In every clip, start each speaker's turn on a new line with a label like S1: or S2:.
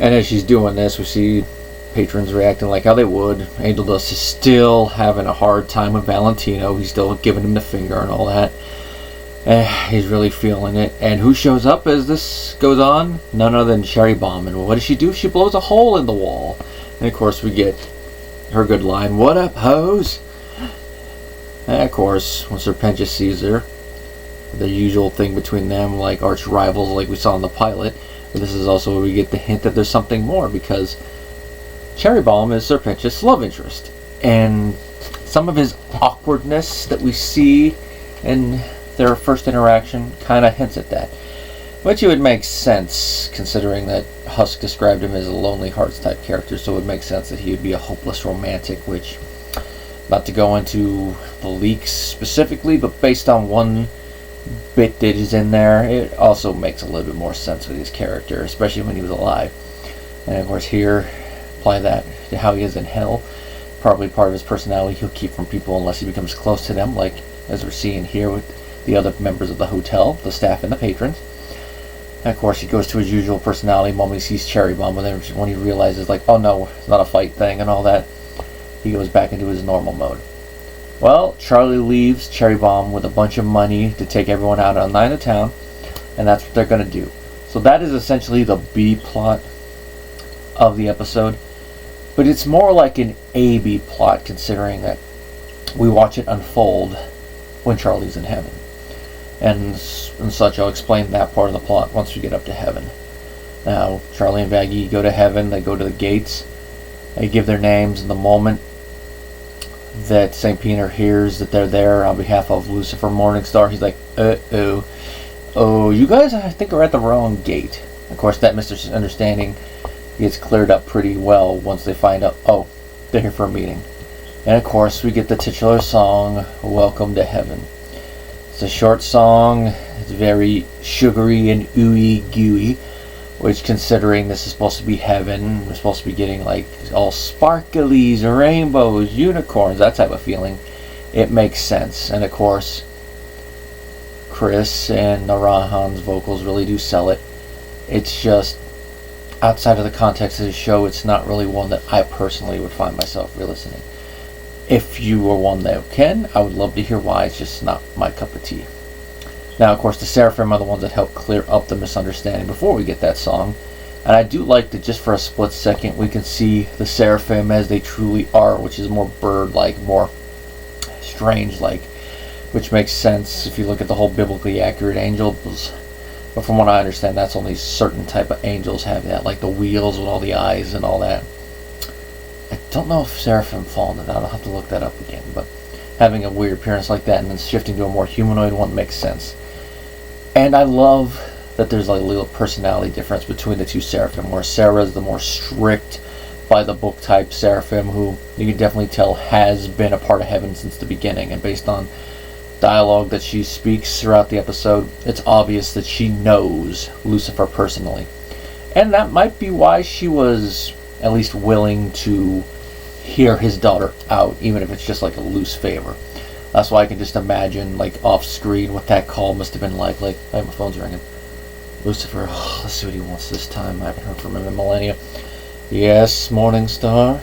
S1: And as she's doing this, we see patrons reacting like how they would. Angel Dust is still having a hard time with Valentino. He's still giving him the finger and all that. He's really feeling it. And who shows up as this goes on? None other than Cherry Bomb. And what does she do? She blows a hole in the wall. And of course we get her good line, "What up, hoes?" And of course, when Serpentia sees her, the usual thing between them, like arch rivals like we saw in the pilot. But this is also where we get the hint that there's something more, because Cherry Bomb is Serpentia's love interest. And some of his awkwardness that we see in their first interaction kind of hints at that. Which it would make sense, considering that Husk described him as a lonely hearts type character, so it would make sense that he would be a hopeless romantic, which, not to go into the leaks specifically, but based on one bit that is in there, it also makes a little bit more sense with his character, especially when he was alive. And of course here, apply that to how he is in hell. Probably part of his personality he'll keep from people unless he becomes close to them, like as we're seeing here with the other members of the hotel, the staff and the patrons. And of course he goes to his usual personality moment he sees Cherry Bomb, but then when he realizes like, oh no, it's not a fight thing and all that, he goes back into his normal mode. Well, Charlie leaves Cherry Bomb with a bunch of money to take everyone out on night of town, and that's what they're going to do. So that is essentially the B plot of the episode, but it's more like an A-B plot, considering that we watch it unfold when Charlie's in heaven. And such, I'll explain that part of the plot once we get up to heaven. Now, Charlie and Vaggie go to heaven, they go to the gates, they give their names, and the moment that St. Peter hears that they're there on behalf of Lucifer Morningstar, he's like, oh, you guys, I think, are at the wrong gate. Of course, that misunderstanding gets cleared up pretty well once they find out, oh, they're here for a meeting. And of course, we get the titular song, Welcome to Heaven. It's a short song, it's very sugary and ooey gooey, which, considering this is supposed to be heaven, we're supposed to be getting like all sparklies, rainbows, unicorns, that type of feeling, it makes sense. And of course, Chris and Narahan's vocals really do sell it. It's just, outside of the context of the show, it's not really one that I personally would find myself re-listening. If you are one that can, I would love to hear why. It's just not my cup of tea. Now, of course, the Seraphim are the ones that help clear up the misunderstanding before we get that song. And I do like that just for a split second we can see the Seraphim as they truly are, which is more bird-like, more strange-like, which makes sense if you look at the whole biblically accurate angels. But from what I understand, that's only certain type of angels have that, like the wheels with all the eyes and all that. I don't know if Seraphim fall into that. I'll have to look that up again. But having a weird appearance like that and then shifting to a more humanoid one makes sense. And I love that there's like a little personality difference between the two Seraphim, where Sarah's the more strict, by the book type Seraphim, who you can definitely tell has been a part of heaven since the beginning. And based on dialogue that she speaks throughout the episode, it's obvious that she knows Lucifer personally. And that might be why she was at least willing to hear his daughter out, even if it's just like a loose favor. That's why I can just imagine, like, off screen, what that call must have been like. Like, my phone's ringing. Lucifer, let's see what he wants this time. I haven't heard from him in millennia. Yes, Morningstar.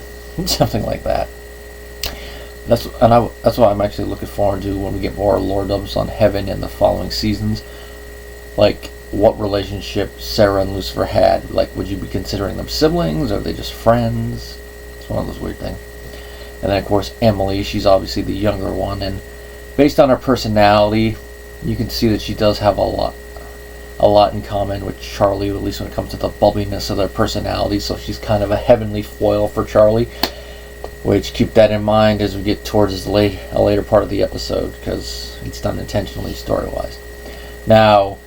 S1: Something like that. That's what I'm actually looking forward to when we get more lore-dubs on heaven in the following seasons. Like, what relationship Sarah and Lucifer had. Like, would you be considering them siblings, or are they just friends? It's one of those weird things. And then, of course, Emily, she's obviously the younger one, and based on her personality, you can see that she does have a lot in common with Charlie, at least when it comes to the bubbliness of their personality. So she's kind of a heavenly foil for Charlie, which, keep that in mind as we get towards a later part of the episode, because it's done intentionally story-wise. Now,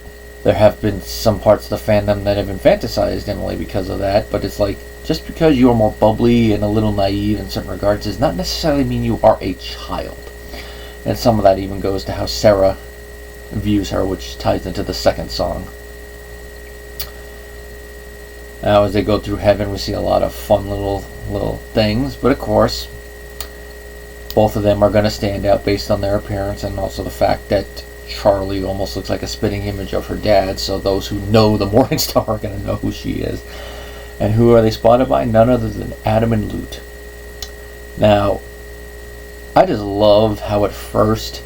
S1: there have been some parts of the fandom that have infantilized Emily because of that, but it's like, just because you are more bubbly and a little naive in certain regards does not necessarily mean you are a child. And some of that even goes to how Sarah views her, which ties into the second song. Now, as they go through heaven, we see a lot of fun little things, but of course, both of them are going to stand out based on their appearance, and also the fact that Charlie almost looks like a spitting image of her dad, so those who know the Morningstar are going to know who she is. And who are they spotted by? None other than Adam and Lute. Now, I just love how at first,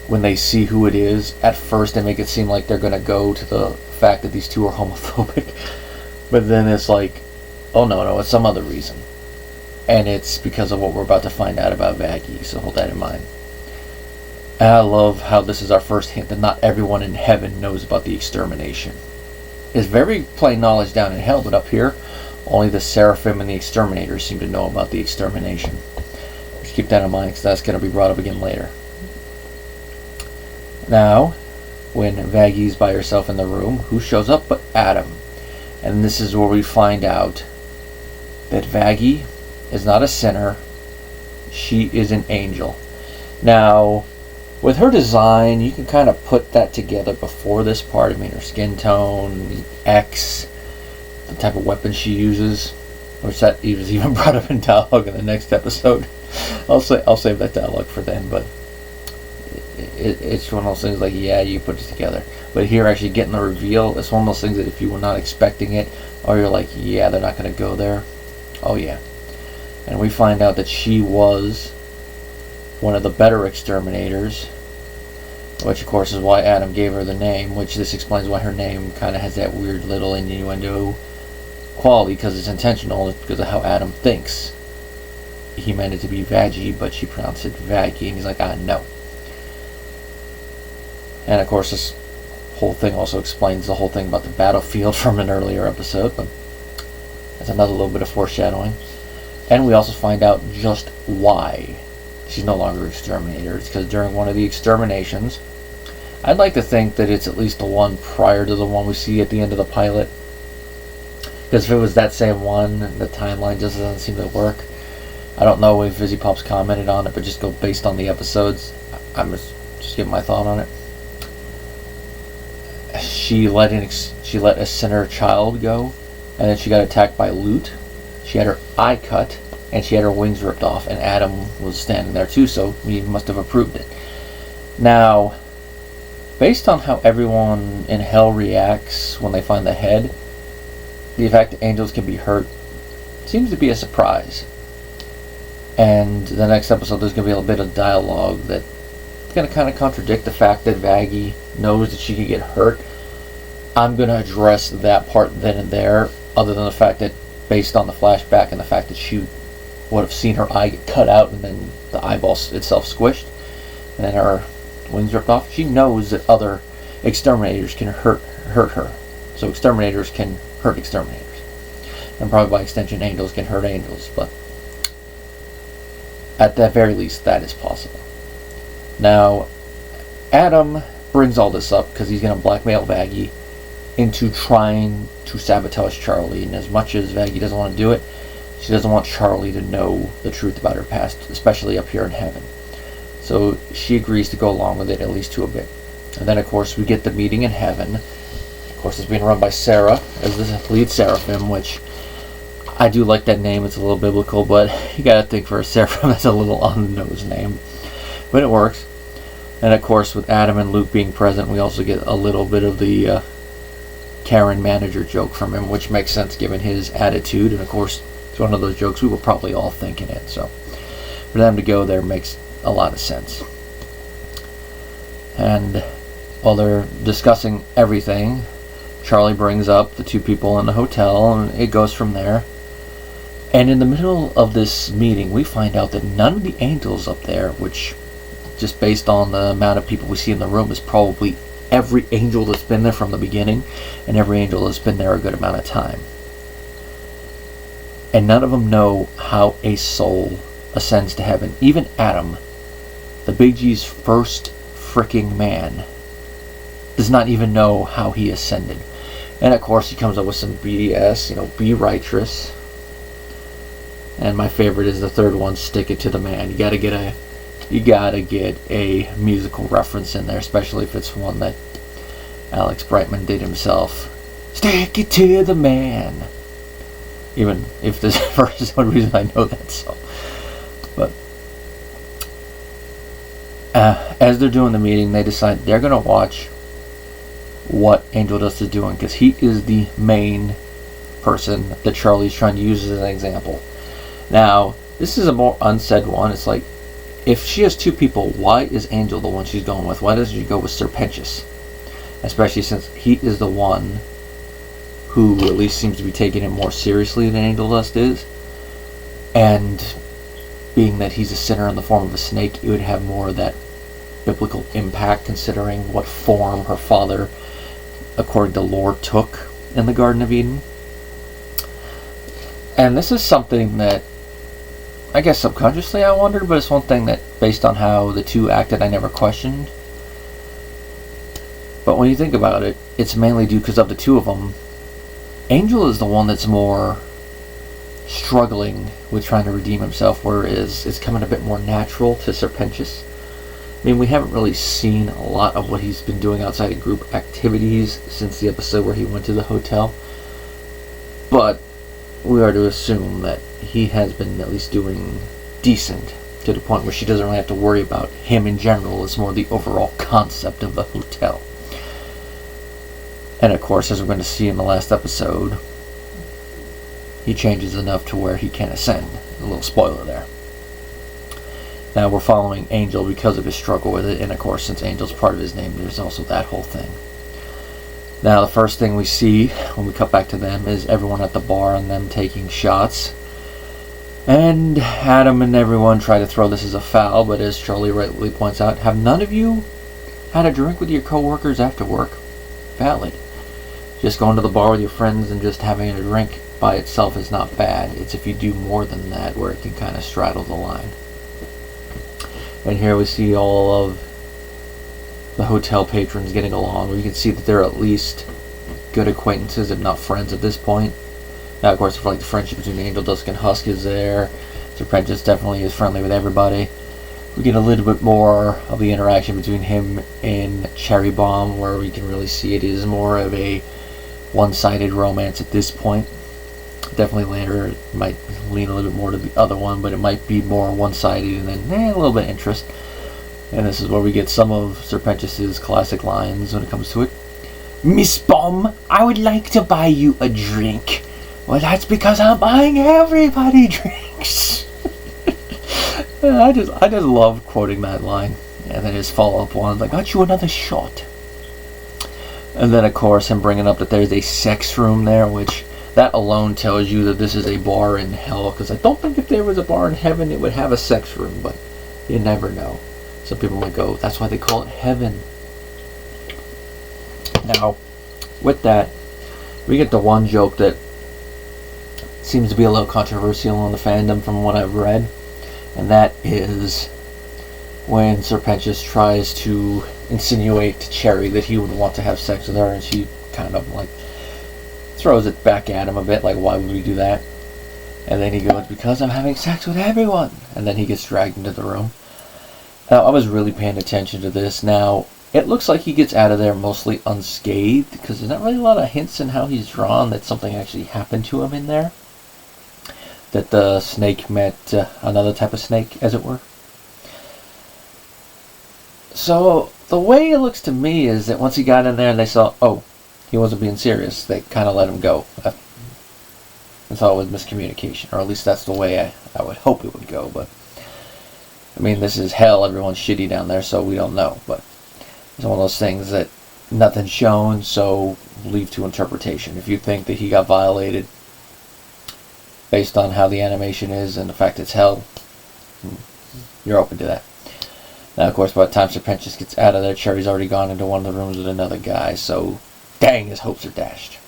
S1: when they see who it is, at first they make it seem like they're going to go to the fact that these two are homophobic. But then it's like, oh no, it's some other reason. And it's because of what we're about to find out about Vaggie, so hold that in mind. And I love how this is our first hint that not everyone in heaven knows about the extermination. It's very plain knowledge down in hell, but up here, only the Seraphim and the exterminators seem to know about the extermination. Just keep that in mind, because that's going to be brought up again later. Now, when Vaggie's by herself in the room, who shows up but Adam? And this is where we find out that Vaggie is not a sinner, she is an angel. Now, with her design, you can kind of put that together before this part. I mean, her skin tone, X, the type of weapon she uses, which that was even brought up in dialogue in the next episode. I'll save that dialogue for then, but it's one of those things like, yeah, you put it together. But here, actually getting the reveal, it's one of those things that if you were not expecting it, or you're like, yeah, they're not going to go there. Oh, yeah. And we find out that she was one of the better exterminators, which of course is why Adam gave her the name, which this explains why her name kind of has that weird little innuendo quality, because it's intentional. It's because of how Adam thinks. He meant it to be Vaggie, but she pronounced it Vaggie, and he's like, no. And of course this whole thing also explains the whole thing about the battlefield from an earlier episode, but that's another little bit of foreshadowing. And we also find out just why she's no longer exterminator. It's because during one of the exterminations, I'd like to think that it's at least the one prior to the one we see at the end of the pilot. Because if it was that same one, the timeline just doesn't seem to work. I don't know if Vizzy Pops commented on it, but just go based on the episodes. I'm just giving my thought on it. She let a sinner child go, and then she got attacked by Lute. She had her eye cut, and she had her wings ripped off, and Adam was standing there too, so he must have approved it. Now, based on how everyone in hell reacts when they find the head, the fact that angels can be hurt seems to be a surprise. And the next episode, there's going to be a bit of dialogue that's going to kind of contradict the fact that Vaggie knows that she can get hurt. I'm going to address that part then and there, other than the fact that based on the flashback and the fact that she would have seen her eye get cut out and then the eyeball itself squished and then her wings ripped off, she knows that other exterminators can hurt her. So exterminators can hurt exterminators. And probably by extension angels can hurt angels, but at the very least that is possible. Now, Adam brings all this up because he's going to blackmail Vaggie into trying to sabotage Charlie, and as much as Vaggie doesn't want to do it, she doesn't want Charlie to know the truth about her past, especially up here in heaven. So she agrees to go along with it, at least to a bit. And then of course we get the meeting in heaven. Of course it's being run by Sarah as the lead seraphim, which I do like that name. It's a little biblical, but you gotta think for a seraphim that's a little on the nose name, but it works. And of course with Adam and Luke being present, we also get a little bit of the Karen manager joke from him, which makes sense given his attitude, and of course it's one of those jokes we were probably all thinking it, so for them to go there makes a lot of sense. And while they're discussing everything, Charlie brings up the two people in the hotel, and it goes from there. And in the middle of this meeting, we find out that none of the angels up there, which just based on the amount of people we see in the room is probably every angel that's been there from the beginning, and every angel that's been there a good amount of time. And none of them know how a soul ascends to heaven. Even Adam, the Big G's first freaking man, does not even know how he ascended. And of course he comes up with some BS, be righteous. And my favorite is the third one, stick it to the man. You gotta get a musical reference in there, especially if it's one that Alex Brightman did himself. Stick it to the man. Even if this verse is the only reason I know that song. But as they're doing the meeting, they decide they're going to watch what Angel Dust is doing, because he is the main person that Charlie's trying to use as an example. Now, this is a more unsaid one. It's like, if she has two people, why is Angel the one she's going with? Why doesn't she go with Serpentius? Especially since he is the one who at least seems to be taking it more seriously than Angel Dust is. And being that he's a sinner in the form of a snake, it would have more of that biblical impact, considering what form her father, according to lore, took in the Garden of Eden. And this is something that I guess subconsciously I wondered, but it's one thing that, based on how the two acted, I never questioned. But when you think about it, it's mainly due because of the two of them. Angel is the one that's more struggling with trying to redeem himself, whereas it's coming a bit more natural to Serpentius. I mean, we haven't really seen a lot of what he's been doing outside of group activities since the episode where he went to the hotel. But we are to assume that he has been at least doing decent, to the point where she doesn't really have to worry about him in general. It's more the overall concept of the hotel. And of course, as we're going to see in the last episode, he changes enough to where he can ascend. A little spoiler there. Now we're following Angel because of his struggle with it, and of course, since Angel's part of his name, there's also that whole thing. Now the first thing we see when we cut back to them is everyone at the bar and them taking shots. And Adam and everyone try to throw this as a foul, but as Charlie rightly points out, have none of you had a drink with your co-workers after work? Valid. Just going to the bar with your friends and just having a drink by itself is not bad. It's if you do more than that where it can kind of straddle the line. And here we see all of the hotel patrons getting along. We can see that they're at least good acquaintances, if not friends at this point. Now, of course, for like the friendship between Angel, Dusk, and Husk is there. Serpentius definitely is friendly with everybody. We get a little bit more of the interaction between him and Cherry Bomb, where we can really see it is more of a one-sided romance at this point. Definitely later it might lean a little bit more to the other one, but it might be more one-sided and then a little bit of interest. And this is where we get some of Serpentius's classic lines when it comes to it. Miss Bomb, I would like to buy you a drink. Well, that's because I'm buying everybody drinks. I just love quoting that line. And then his follow-up one, like, got you another shot. And then, of course, him bringing up that there's a sex room there, which that alone tells you that this is a bar in hell. Because I don't think if there was a bar in heaven, it would have a sex room. But you never know. Some people might go, that's why they call it heaven. Now, with that, we get the one joke that seems to be a little controversial in the fandom from what I've read. And that is when Serpentius tries to insinuate to Cherry that he would want to have sex with her, and she kind of like throws it back at him a bit, like, why would we do that? And then he goes, because I'm having sex with everyone. And then he gets dragged into the room. Now, I was really paying attention to this. Now, it looks like he gets out of there mostly unscathed, because there's not really a lot of hints in how he's drawn that something actually happened to him in there. That the snake met another type of snake, as it were. So, the way it looks to me is that once he got in there and they saw, oh, he wasn't being serious, they kind of let him go. I thought it was miscommunication, or at least that's the way I would hope it would go, but I mean, this is hell, everyone's shitty down there, so we don't know, but it's one of those things that nothing's shown, so leave to interpretation. If you think that he got violated based on how the animation is and the fact it's hell, you're open to that. Now, of course, by the time Serpentius gets out of there, Cherry's already gone into one of the rooms with another guy, so dang, his hopes are dashed.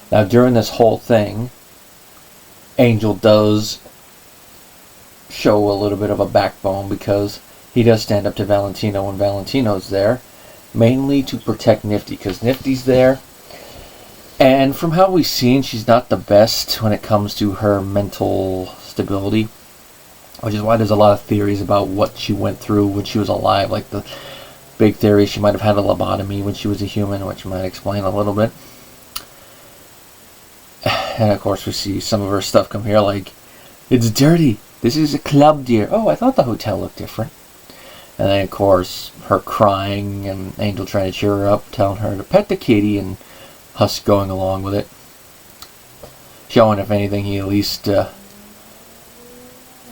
S1: Now, during this whole thing, Angel does show a little bit of a backbone, because he does stand up to Valentino when Valentino's there, mainly to protect Nifty, because Nifty's there. And from how we've seen, she's not the best when it comes to her mental stability, which is why there's a lot of theories about what she went through when she was alive. Like the big theory, she might have had a lobotomy when she was a human, which might explain a little bit. And of course we see some of her stuff come here, like, it's dirty, this is a club, dear. Oh, I thought the hotel looked different. And then of course her crying and Angel trying to cheer her up, telling her to pet the kitty, and Husk going along with it. showing, if anything, he at least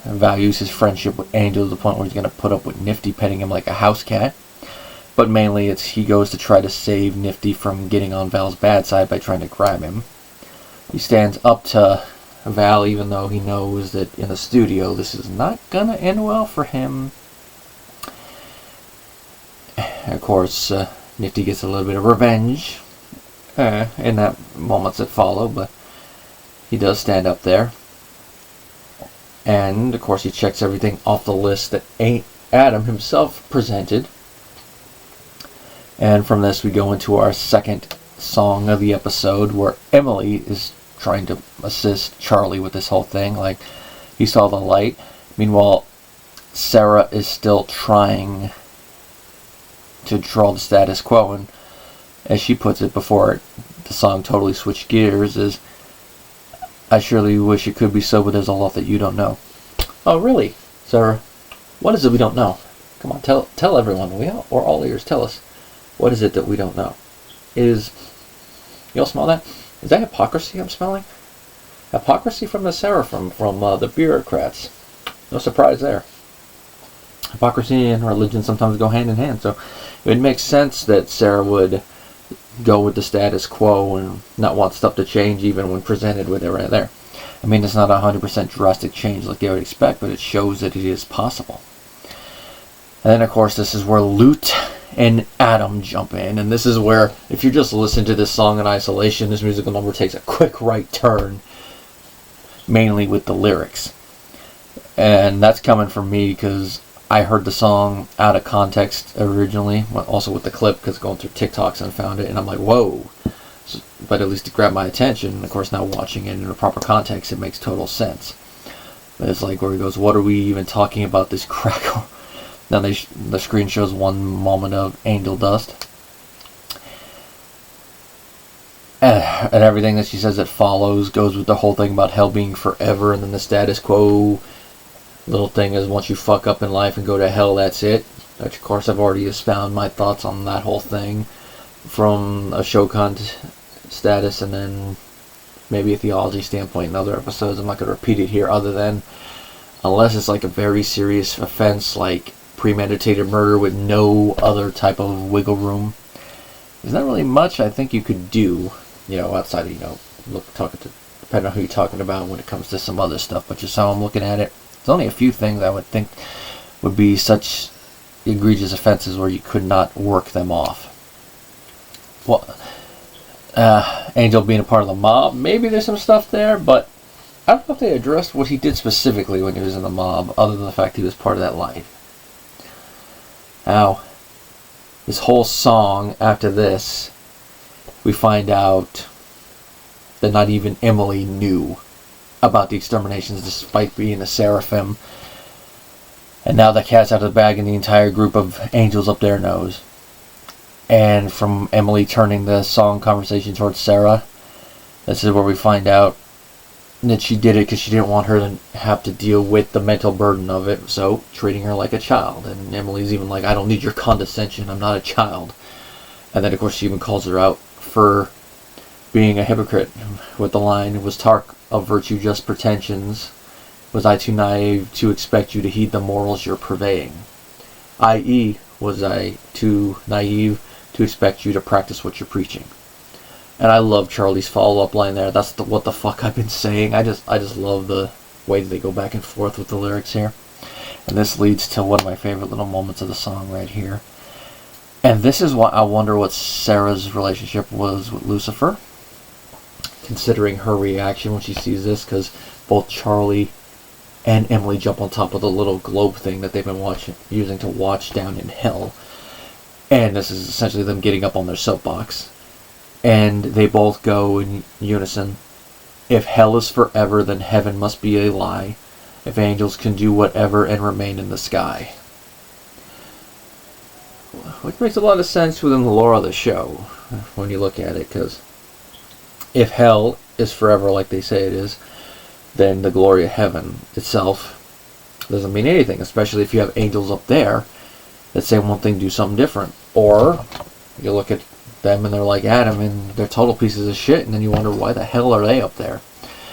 S1: values his friendship with Angel to the point where he's going to put up with Nifty petting him like a house cat. But mainly it's he goes to try to save Nifty from getting on Val's bad side by trying to grab him. He stands up to Val even though he knows that in the studio this is not going to end well for him. And of course, Nifty gets a little bit of revenge in that moments that follow, but he does stand up there. And of course he checks everything off the list that Adam himself presented. And from this we go into our second song of the episode, where Emily is trying to assist Charlie with this whole thing. Like, he saw the light. Meanwhile, Sarah is still trying to draw the status quo, and as she puts it before the song totally switched gears, is, I surely wish it could be so, but there's a lot that you don't know. Oh, really? Sarah, what is it we don't know? Come on, tell everyone. We're all ears. Tell us. What is it that we don't know? You all smell that? Is that hypocrisy I'm smelling? Hypocrisy from the seraphim, from the bureaucrats. No surprise there. Hypocrisy and religion sometimes go hand in hand, so it makes sense that Sarah would go with the status quo and not want stuff to change even when presented with it right there. I mean, it's not a 100% drastic change like they would expect, but it shows that it is possible. And then, of course, this is where Lute and Adam jump in, and this is where, if you just listen to this song in isolation, this musical number takes a quick right turn, mainly with the lyrics. And that's coming from me because I heard the song out of context originally, also with the clip, because going through TikToks and found it, and I'm like, whoa. But at least it grabbed my attention, and of course now watching it in a proper context, it makes total sense. But it's like where he goes, what are we even talking about, this crack? Then the screen shows one moment of angel dust. And everything that she says that follows goes with the whole thing about hell being forever, and then the status quo little thing is once you fuck up in life and go to hell, that's it. Which, of course, I've already expounded my thoughts on that whole thing from a Shokan status, and then maybe a theology standpoint in other episodes. I'm not going to repeat it here, other than unless it's like a very serious offense like premeditated murder with no other type of wiggle room, there's not really much I think you could do, outside of, depending on who you're talking about when it comes to some other stuff. But just how I'm looking at it, there's only a few things I would think would be such egregious offenses where you could not work them off. Well, Angel being a part of the mob, maybe there's some stuff there, but I don't know if they addressed what he did specifically when he was in the mob, other than the fact he was part of that life. Now, this whole song, after this, we find out that not even Emily knew about the exterminations, despite being a seraphim. And now the cat's out of the bag, and the entire group of angels up there knows. And from Emily turning the song conversation towards Sarah, this is where we find out that she did it because she didn't want her to have to deal with the mental burden of it, so treating her like a child. And Emily's even like, I don't need your condescension, I'm not a child. And then of course she even calls her out for being a hypocrite with the line, was talk of virtue just pretensions, was I too naive to expect you to heed the morals you're purveying, i.e. was I too naive to expect you to practice what you're preaching. And I love Charlie's follow-up line there. That's what the fuck I've been saying. I just love the way that they go back and forth with the lyrics here. And this leads to one of my favorite little moments of the song right here. And this is why I wonder what Sarah's relationship was with Lucifer, considering her reaction when she sees this, because both Charlie and Emily jump on top of the little globe thing that they've been using to watch down in hell. And this is essentially them getting up on their soapbox. And they both go in unison, if hell is forever, then heaven must be a lie, if angels can do whatever and remain in the sky. Which makes a lot of sense within the lore of the show, when you look at it, because if hell is forever like they say it is, then the glory of heaven itself doesn't mean anything, especially if you have angels up there that say one thing, do something different. Or you look at them and they're like Adam and they're total pieces of shit, and then you wonder why the hell are they up there.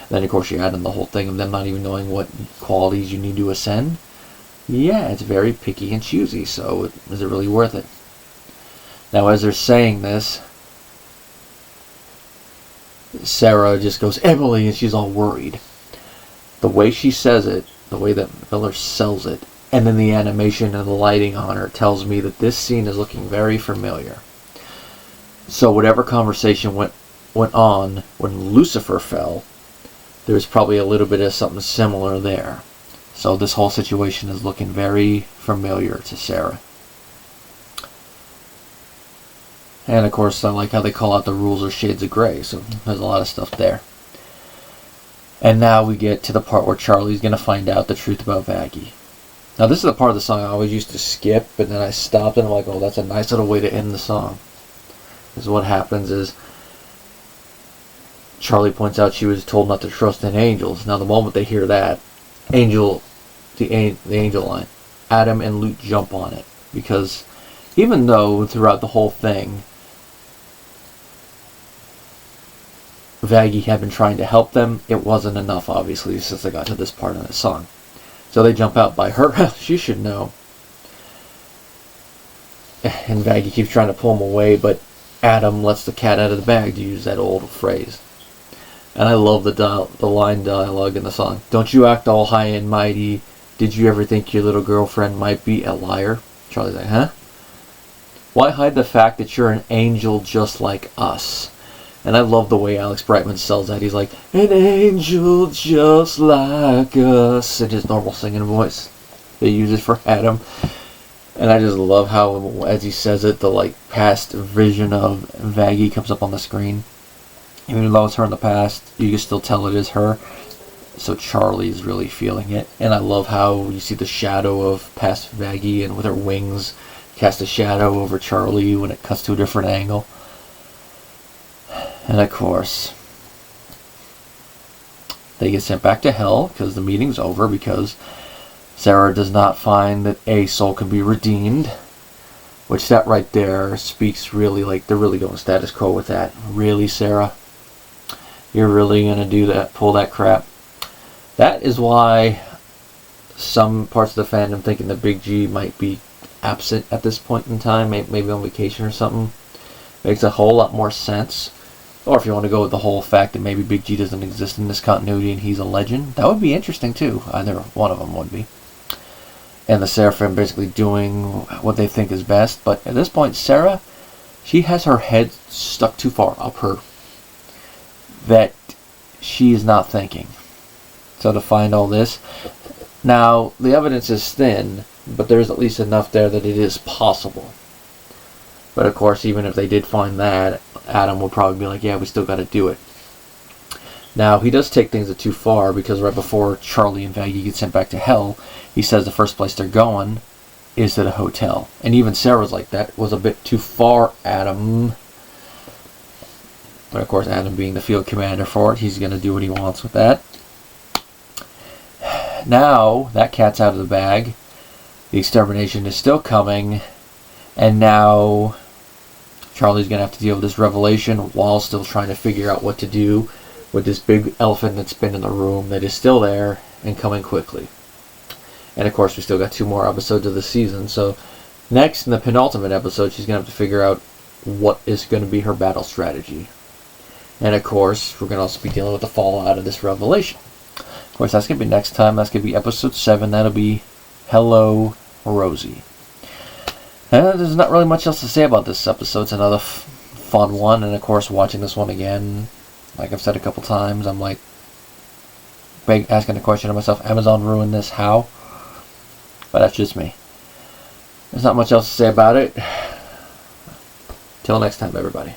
S1: Then, of course, you add in the whole thing of them not even knowing what qualities you need to ascend. Yeah, it's very picky and choosy, so is it really worth it? Now, as they're saying this, Sarah just goes, Emily, and she's all worried. The way she says it, the way that Miller sells it, and then the animation and the lighting on her tells me that this scene is looking very familiar. So whatever conversation went on when Lucifer fell, there was probably a little bit of something similar there. So this whole situation is looking very familiar to Sarah. And of course, I like how they call out the rules are shades of gray, so there's a lot of stuff there. And now we get to the part where Charlie's going to find out the truth about Vaggie. Now this is the part of the song I always used to skip, but then I stopped and I'm like, oh, that's a nice little way to end the song. Because what happens is, Charlie points out she was told not to trust in angels. Now the moment they hear that, the angel line, Adam and Luke jump on it. Because even though throughout the whole thing, Vaggie had been trying to help them, it wasn't enough, obviously, since they got to this part of the song. So they jump out by her. She should know. And Vaggie keeps trying to pull him away, but Adam lets the cat out of the bag, to use that old phrase. And I love the line dialogue in the song. Don't you act all high and mighty. Did you ever think your little girlfriend might be a liar? Charlie's like, huh? Why hide the fact that you're an angel just like us? And I love the way Alex Brightman sells that. He's like, an angel just like us, in his normal singing voice. They use it for Adam. And I just love how, as he says it, the past vision of Vaggie comes up on the screen. Even though it's her in the past, you can still tell it is her. So Charlie's really feeling it. And I love how you see the shadow of past Vaggie, and with her wings cast a shadow over Charlie when it cuts to a different angle. And of course, they get sent back to hell because the meeting's over, because Sarah does not find that a soul can be redeemed. Which that right there speaks really like they're really going status quo with that. Really, Sarah? You're really going to do that, pull that crap? That is why some parts of the fandom thinking that Big G might be absent at this point in time, maybe on vacation or something, makes a whole lot more sense. Or if you want to go with the whole fact that maybe Big G doesn't exist in this continuity and he's a legend, that would be interesting too. Either one of them would be. And the Seraphim basically doing what they think is best. But at this point, Sarah, she has her head stuck too far up her that she is not thinking. So to find all this, now the evidence is thin, but there's at least enough there that it is possible. But of course, even if they did find that, Adam would probably be like, yeah, we still got to do it. Now, he does take things too far, because right before Charlie and Vaggie get sent back to hell, he says the first place they're going is to the hotel. And even Sarah's like, that was a bit too far, Adam. But of course, Adam being the field commander for it, he's going to do what he wants with that. Now, that cat's out of the bag. The extermination is still coming. And now Charlie's going to have to deal with this revelation while still trying to figure out what to do with this big elephant that's been in the room that is still there and coming quickly. And of course, we still got 2 more episodes of the season. So next, in the penultimate episode, she's going to have to figure out what is going to be her battle strategy. And of course, we're going to also be dealing with the fallout of this revelation. Of course, that's going to be next time. That's going to be episode 7. That'll be Hello, Rosie. And there's not really much else to say about this episode. It's another fun one. And of course, watching this one again, like I've said a couple times, I'm like asking the question to myself, Amazon ruined this, how? But that's just me. There's not much else to say about it. Till next time, everybody.